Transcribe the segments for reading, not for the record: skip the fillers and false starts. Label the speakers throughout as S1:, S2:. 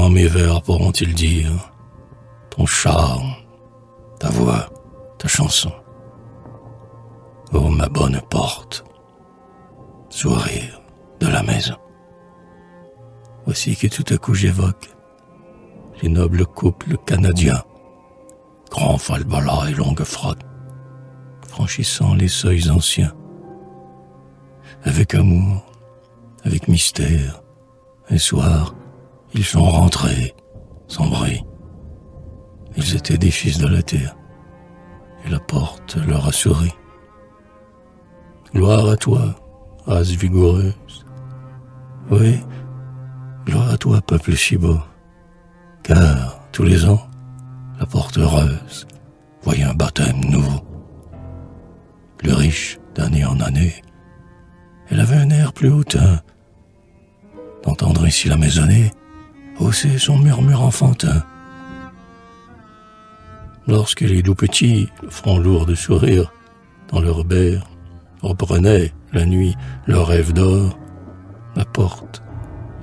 S1: Comment mes vers pourront-ils dire ton charme, ta voix, ta chanson? Oh, ma bonne porte, sourire de la maison. Voici que tout à coup j'évoque les nobles couples canadiens, grands falbalas et longues frocs, franchissant les seuils anciens. Avec amour, avec mystère, un soir, ils sont rentrés, sans bruit. Ils étaient des fils de la terre, et la porte leur a souri. Gloire à toi, race vigoureuse. Oui, gloire à toi, peuple si beau, car, tous les ans, la porte heureuse voyait un baptême nouveau. Plus riche d'année en année, elle avait un air plus hautain, d'entendre ici la maisonnée hausser son murmure enfantin. Lorsque les doux petits, le front lourd de sourire, dans leur berre, reprenaient, la nuit, leur rêve d'or, la porte,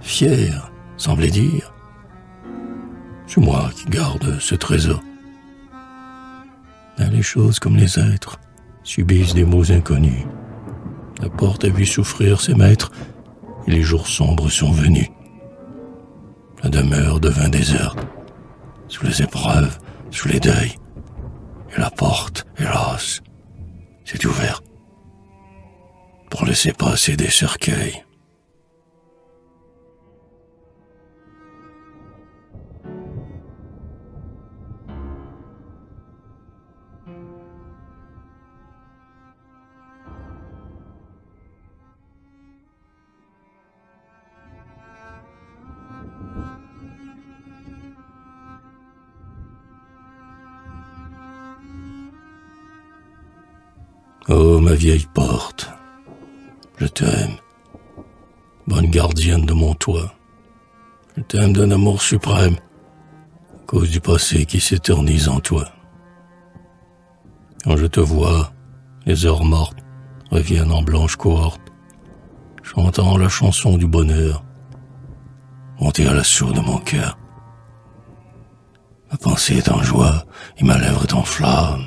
S1: fière, semblait dire « C'est moi qui garde ce trésor ». Mais les choses comme les êtres subissent des maux inconnus. La porte a vu souffrir ses maîtres, et les jours sombres sont venus. La demeure devint déserte, sous les épreuves, sous les deuils, et la porte, hélas, s'est ouverte pour laisser passer des cercueils. Oh, ma vieille porte, je t'aime, bonne gardienne de mon toit. Je t'aime d'un amour suprême, à cause du passé qui s'éternise en toi. Quand je te vois, les heures mortes reviennent en blanche cohorte, chantant la chanson du bonheur, montée à l'assaut de mon cœur. Ma pensée est en joie et ma lèvre est en flamme,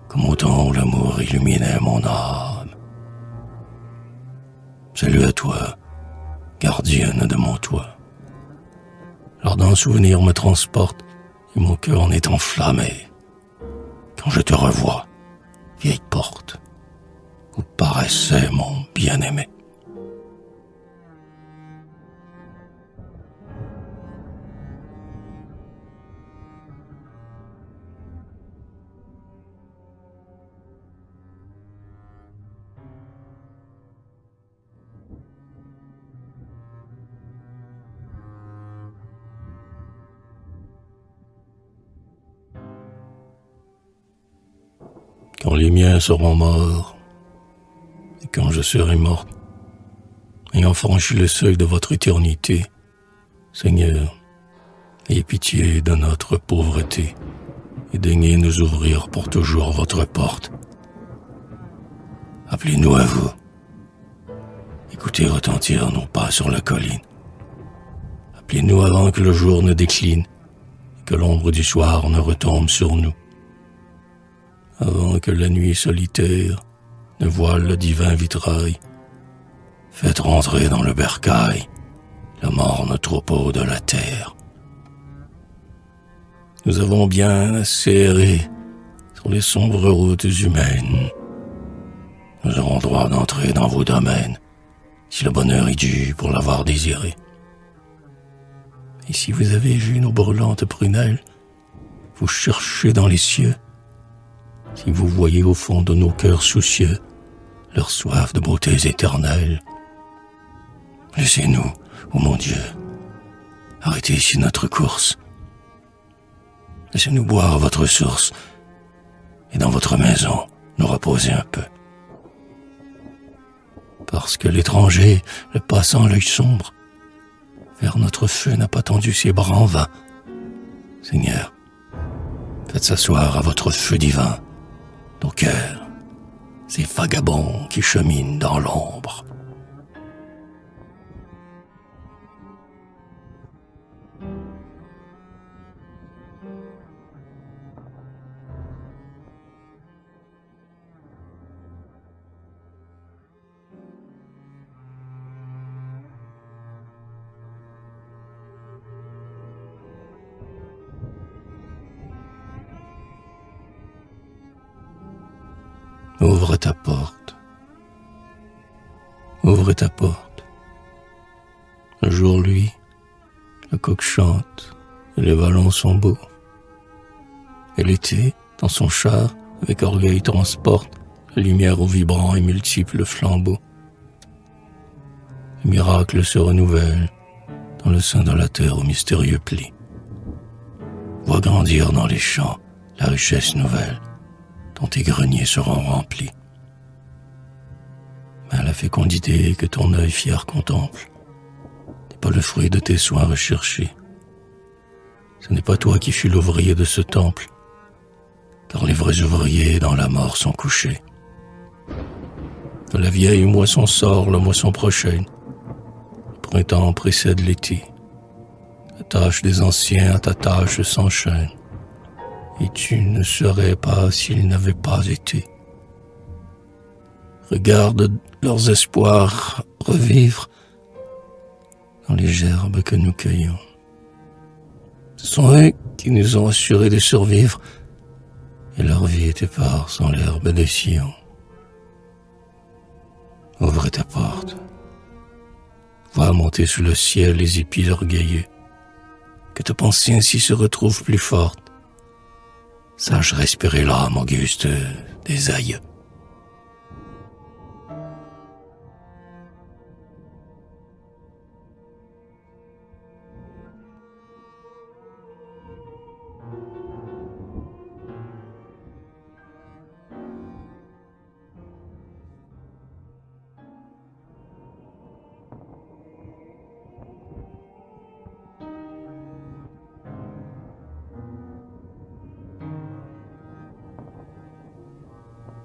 S1: comme au temps où l'amour illuminait mon âme. Salut à toi, gardienne de mon toit. L'ardent souvenir me transporte et mon cœur en est enflammé. Quand je te revois, vieille porte, où paraissait mon bien-aimé. Quand les miens seront morts, et quand je serai morte, ayant franchi le seuil de votre éternité, Seigneur, ayez pitié de notre pauvreté, et daignez nous ouvrir pour toujours votre porte. Appelez-nous à vous. Écoutez retentir nos pas sur la colline. Appelez-nous avant que le jour ne décline, et que l'ombre du soir ne retombe sur nous. Avant que la nuit solitaire ne voile le divin vitrail, faites rentrer dans le bercail le morne troupeau de la terre. Nous avons bien assez erré sur les sombres routes humaines. Nous aurons droit d'entrer dans vos domaines, si le bonheur est dû pour l'avoir désiré. Et si vous avez vu nos brûlantes prunelles, vous cherchez dans les cieux, si vous voyez au fond de nos cœurs soucieux leur soif de beautés éternelles, laissez-nous, ô mon Dieu, arrêtez ici notre course. Laissez-nous boire à votre source et dans votre maison nous reposer un peu. Parce que l'étranger, le passant l'œil sombre, vers notre feu n'a pas tendu ses bras en vain. Seigneur, faites s'asseoir à votre feu divin nos cœurs, ces vagabonds qui cheminent dans l'ombre. Ouvre ta porte. Ouvre ta porte. Un jour, lui, le coq chante et les vallons sont beaux. Et l'été, dans son char, avec orgueil transporte la lumière aux vibrants et multiples flambeaux. Les miracles se renouvellent dans le sein de la terre aux mystérieux plis. Vois grandir dans les champs la richesse nouvelle dont tes greniers seront remplis. Mais la fécondité que ton œil fier contemple n'est pas le fruit de tes soins recherchés. Ce n'est pas toi qui fus l'ouvrier de ce temple, car les vrais ouvriers dans la mort sont couchés. De la vieille moisson sort la moisson prochaine. Le printemps précède l'été. La tâche des anciens à ta tâche s'enchaîne. Et tu ne serais pas s'ils n'avaient pas été. Regarde leurs espoirs revivre dans les gerbes que nous cueillons. Ce sont eux qui nous ont assuré de survivre, et leur vie est éparse dans l'herbe des sillons. Ouvre ta porte. Vois monter sous le ciel les épis orgueilleux. Que ta pensée ainsi se retrouve plus forte. Sache respirer l'âme auguste des aïeux.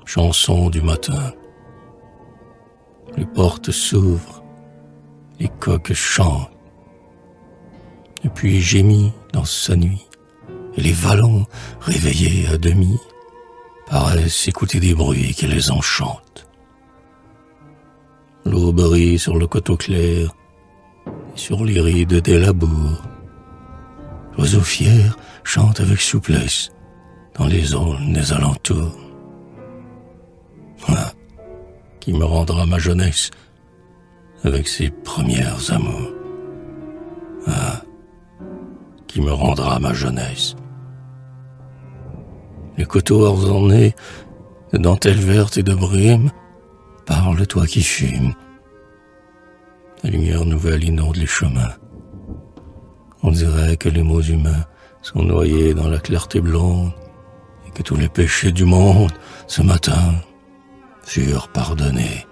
S1: Chanson du matin. Les portes s'ouvrent, les coqs chantent. Et puis gémit dans sa nuit, et les vallons, réveillés à demi, paraissent écouter des bruits qui les enchantent. L'eau brille sur le coteau clair, et sur les rides des labours. L'oiseau fier chante avec souplesse dans les zones des alentours. Ah, qui me rendra ma jeunesse avec ses premières amours. Ah, qui me rendra ma jeunesse. Les coteaux ornés de dentelles vertes et de brume, parle toi qui fumes. La lumière nouvelle inonde les chemins. On dirait que les mots humains sont noyés dans la clarté blonde et que tous les péchés du monde, ce matin, furent pardonnés.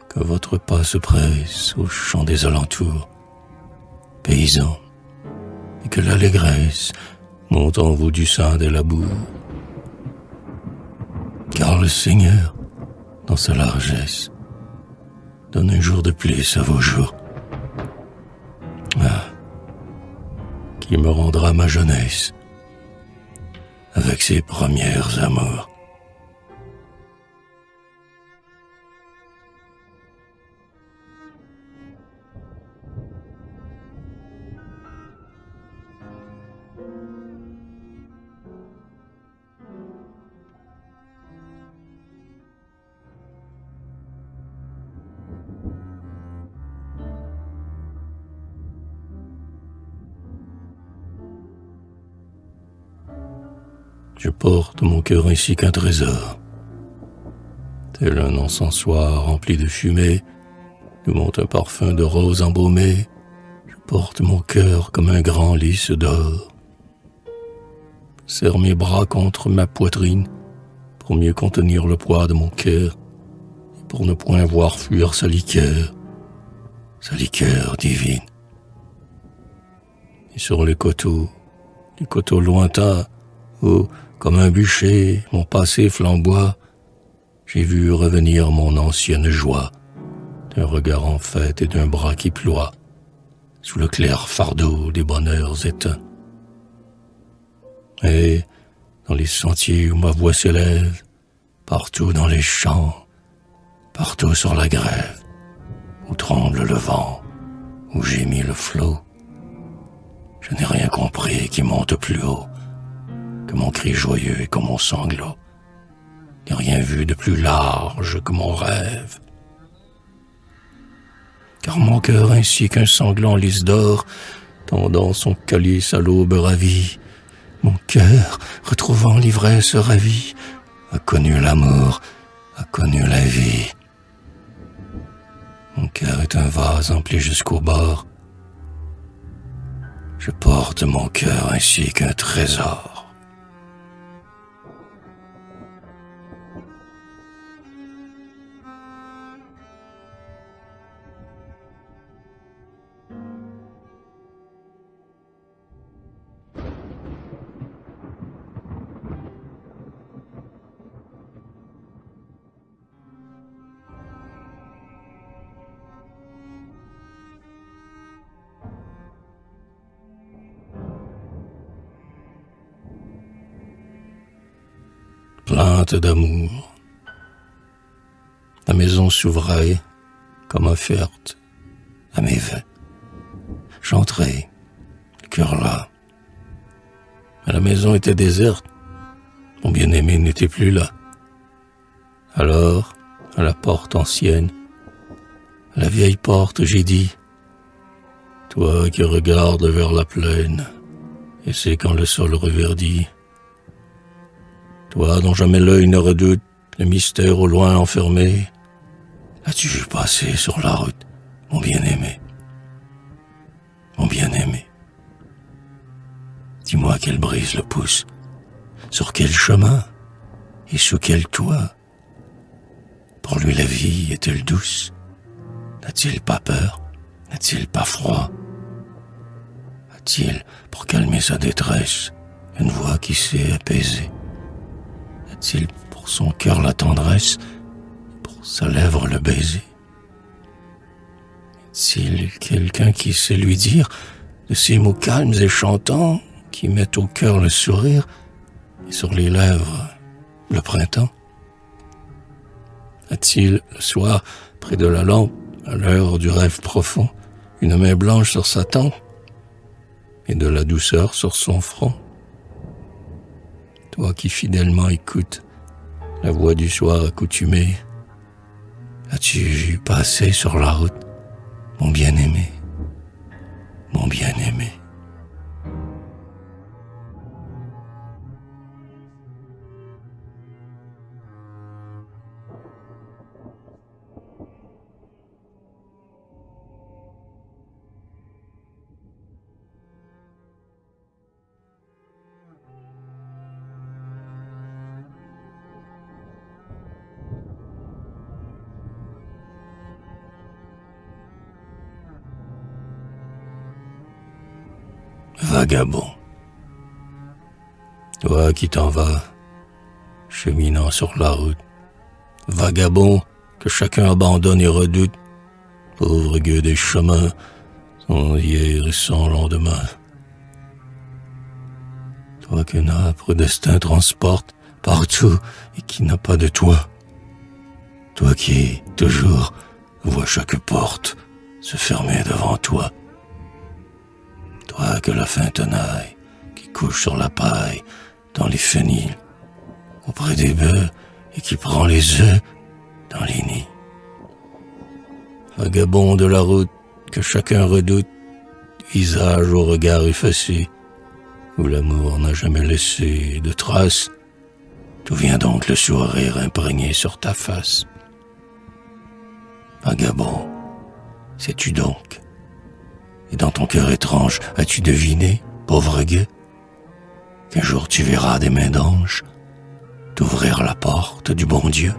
S1: Que votre pas se presse au chant des alentours, paysans, et que l'allégresse monte en vous du sein des labours. Car le Seigneur, dans sa largesse, donne un jour de plus à vos jours. Ah, qui me rendra ma jeunesse avec ses premières amours. Je porte mon cœur ainsi qu'un trésor. Tel un encensoir rempli de fumée, d'où monte un parfum de rose embaumée, je porte mon cœur comme un grand lys d'or. Serre mes bras contre ma poitrine, pour mieux contenir le poids de mon cœur, et pour ne point voir fuir sa liqueur divine. Et sur les coteaux lointains, où, comme un bûcher, mon passé flamboie, j'ai vu revenir mon ancienne joie, d'un regard en fête et d'un bras qui ploie, sous le clair fardeau des bonheurs éteints. Et, dans les sentiers où ma voix s'élève, partout dans les champs, partout sur la grève, où tremble le vent, où gémit le flot, je n'ai rien compris qui monte plus haut que mon cri joyeux et que mon sanglot. n'ai rien vu de plus large que mon rêve. Car mon cœur ainsi qu'un sanglant lys d'or, tendant son calice à l'aube ravie, mon cœur, retrouvant l'ivresse ravie, a connu l'amour, a connu la vie. Mon cœur est un vase empli jusqu'au bord. Je porte mon cœur ainsi qu'un trésor. Plainte d'amour. La maison s'ouvrait comme offerte à mes vœux. J'entrai, le cœur là. Mais la maison était déserte. Mon bien-aimé n'était plus là. Alors, à la porte ancienne, à la vieille porte, j'ai dit: toi qui regardes vers la plaine, et c'est quand le sol reverdit, toi dont jamais l'œil ne redoute le mystère au loin enfermé, as-tu vu passer sur la route, mon bien-aimé? Mon bien-aimé, dis-moi qu'elle brise le pouce, sur quel chemin et sous quel toit? Pour lui la vie est-elle douce? N'a-t-il pas peur? N'a-t-il pas froid? A-t-il, pour calmer sa détresse, une voix qui sait apaiser? A-t-il pour son cœur la tendresse, pour sa lèvre le baiser? Est-il quelqu'un qui sait lui dire de ces mots calmes et chantants qui mettent au cœur le sourire et sur les lèvres le printemps? A-t-il le soir, près de la lampe, à l'heure du rêve profond, une main blanche sur sa tempe et de la douceur sur son front? Toi qui fidèlement écoutes la voix du soir accoutumée, as-tu vu passer sur la route mon bien-aimé, mon bien-aimé? Vagabond, toi qui t'en vas, cheminant sur la route, vagabond que chacun abandonne et redoute, pauvre gueux des chemins, sans hier et sans lendemain. Toi qu'un âpre destin transporte partout et qui n'a pas de toi, toi qui, toujours, vois chaque porte se fermer devant toi. Toi que la faim tenaille, qui couche sur la paille, dans les fenils, auprès des bœufs, et qui prend les œufs dans les nids. Vagabond de la route que chacun redoute, visage au regard effacé, où l'amour n'a jamais laissé de traces, d'où vient donc le sourire imprégné sur ta face? Vagabond, sais-tu donc? Et dans ton cœur étrange, as-tu deviné, pauvre gueux, qu'un jour tu verras des mains d'ange t'ouvrir la porte du bon Dieu?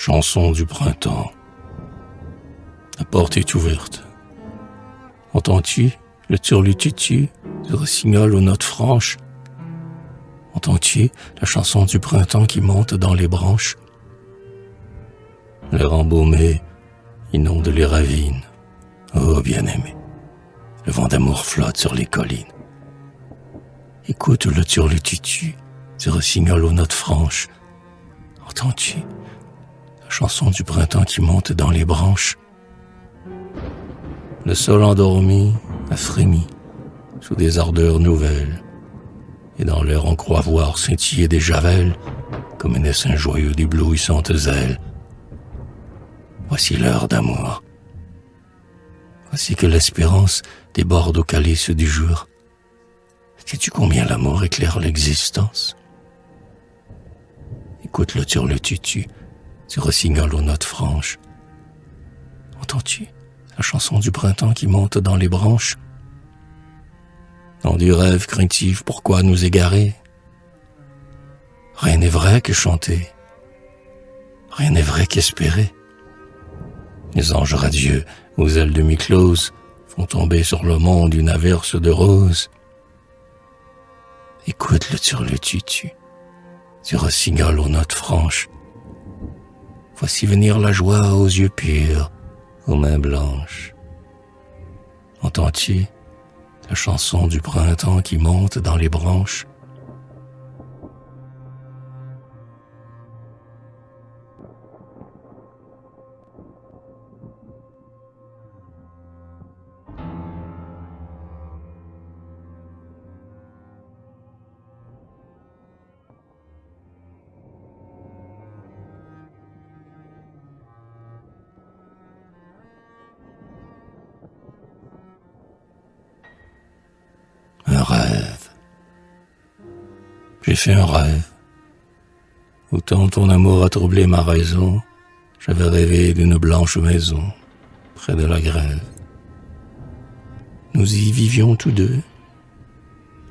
S1: Chanson du printemps. La porte est ouverte. Entends-tu le turlututu du rossignol aux notes franches? Entends-tu la chanson du printemps qui monte dans les branches? L'air embaumé inonde les ravines. Oh bien-aimé, le vent d'amour flotte sur les collines. Écoute le turlututu du rossignol aux notes franches. Entends-tu la chanson du printemps qui monte dans les branches? Le sol endormi a frémi sous des ardeurs nouvelles, et dans l'air on croit voir scintiller des javelles comme un essaim joyeux d'éblouissantes ailes. Voici l'heure d'amour. Voici que l'espérance déborde au calice du jour. Sais-tu combien l'amour éclaire l'existence? Écoute le turlututu du rossignol aux notes franches. Entends-tu la chanson du printemps qui monte dans les branches? Dans du rêve craintif, pourquoi nous égarer? Rien n'est vrai que chanter, rien n'est vrai qu'espérer. Les anges radieux aux ailes demi-closes font tomber sur le monde une averse de roses. Écoute le turlututu du rossignol aux notes franches. Voici venir la joie aux yeux purs, aux mains blanches. Entends-tu la chanson du printemps qui monte dans les branches? Un rêve. J'ai fait un rêve. Autant ton amour a troublé ma raison, j'avais rêvé d'une blanche maison, près de la grève. Nous y vivions tous deux.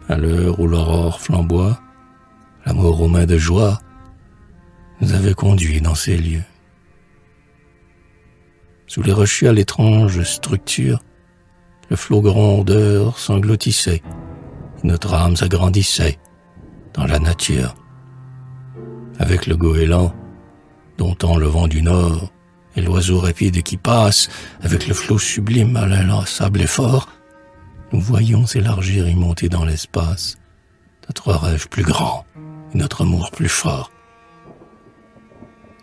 S1: À l'heure où l'aurore flamboie, l'amour aux mains de joie nous avait conduits dans ces lieux. Sous les rochers à l'étrange structure, le flot grondeur s'engloutissait, et notre âme s'agrandissait dans la nature. Avec le goéland, domptant le vent du nord, et l'oiseau rapide qui passe, avec le flot sublime à l'inlassable effort, nous voyions s'élargir et monter dans l'espace notre rêve plus grand et notre amour plus fort.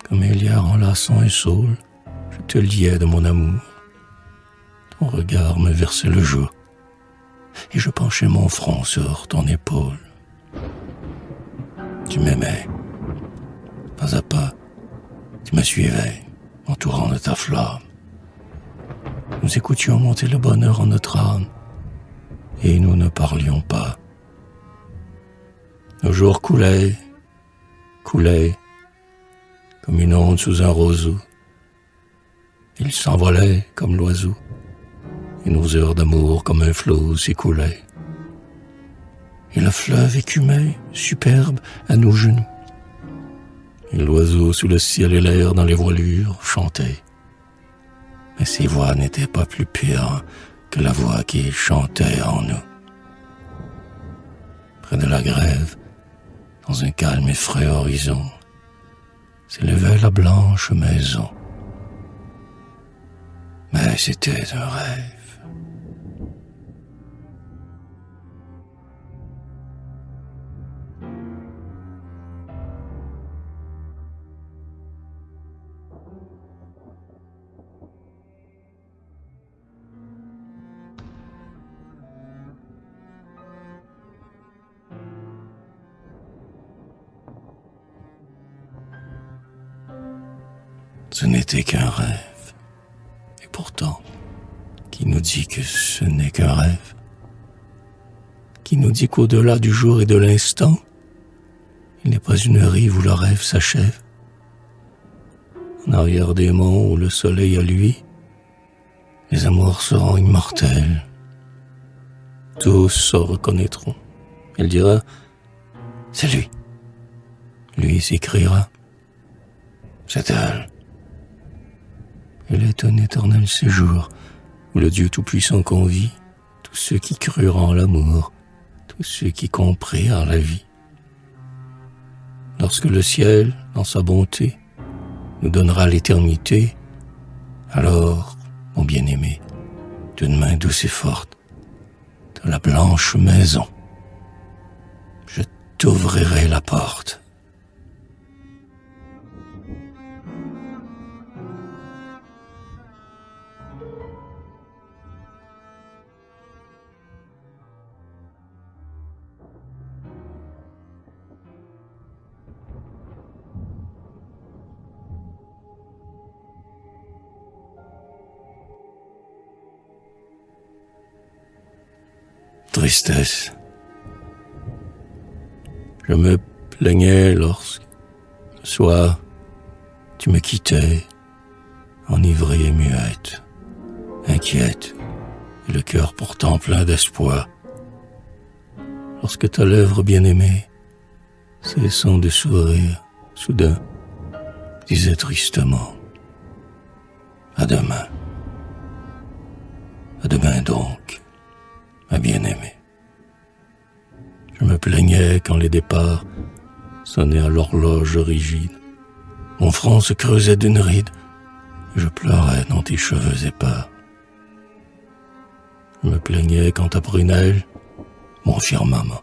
S1: Comme Héliard enlaçant un saule, je te liais de mon amour. Ton regard me versait le jour, et je penchais mon front sur ton épaule. Tu m'aimais, pas à pas, tu me suivais, m'entourant de ta flamme. Nous écoutions monter le bonheur en notre âme, et nous ne parlions pas. Nos jours coulaient, comme une onde sous un roseau. Ils s'envolaient comme l'oiseau, et nos heures d'amour comme un flot s'écoulaient. Et le fleuve écumait, superbe, à nos genoux. Et l'oiseau sous le ciel et l'air dans les voilures chantait. Mais ces voix n'étaient pas plus pures que la voix qui chantait en nous. Près de la grève, dans un calme et frais horizon, s'élevait la blanche maison. Mais c'était un rêve. Ce n'était qu'un rêve. Et pourtant, qui nous dit que ce n'est qu'un rêve? Qui nous dit qu'au-delà du jour et de l'instant, il n'est pas une rive où le rêve s'achève? En arrière des monts où le soleil a lui, les amours seront immortels. Tous se reconnaîtront. Elle dira, c'est lui. Lui s'écriera, c'est elle. Elle est un éternel séjour où le Dieu Tout-Puissant convie tous ceux qui crurent en l'amour, tous ceux qui comprirent la vie. Lorsque le ciel, dans sa bonté, nous donnera l'éternité, Alors, mon bien-aimé, d'une main douce et forte, de la blanche maison, je t'ouvrirai la porte. Tristesse. Je me plaignais lorsque, le soir, tu me quittais, enivrée et muette, inquiète, et le cœur pourtant plein d'espoir. Lorsque ta lèvre bien-aimée, cessant de sourire, soudain, disait tristement, « À demain. À demain donc, ma bien-aimée. » Je me plaignais quand les départs sonnaient à l'horloge rigide. Mon front se creusait d'une ride, et je pleurais dans tes cheveux épars. Je me plaignais quand ta prunelle, mon firmament,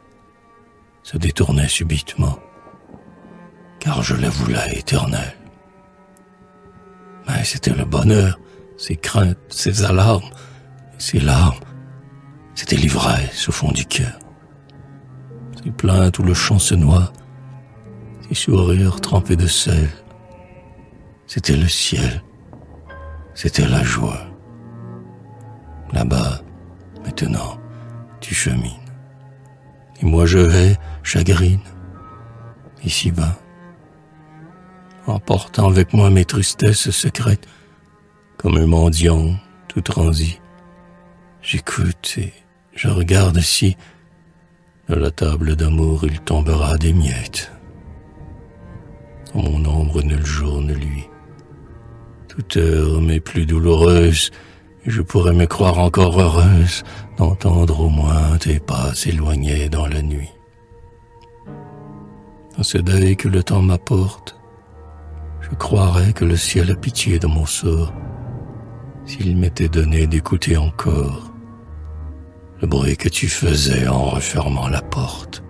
S1: se détournait subitement, car je la voulais éternelle. Mais c'était le bonheur, ses craintes, ses alarmes, ses larmes, c'était l'ivresse au fond du cœur. Ses plaintes où le chant se noie, ses sourires trempés de sel, c'était le ciel, c'était la joie. Là-bas, maintenant, tu chemines. Et moi je vais, chagrine, ici-bas, emportant avec moi mes tristesses secrètes, comme un mendiant tout transi. J'écoute et je regarde si, de la table d'amour, il tombera des miettes. Dans mon ombre, nul jour ne luit. Toute heure m'est plus douloureuse, et je pourrais me croire encore heureuse d'entendre au moins tes pas s'éloigner dans la nuit. Dans ce deuil que le temps m'apporte, je croirais que le ciel a pitié de mon sort, s'il m'était donné d'écouter encore le bruit que tu faisais en refermant la porte.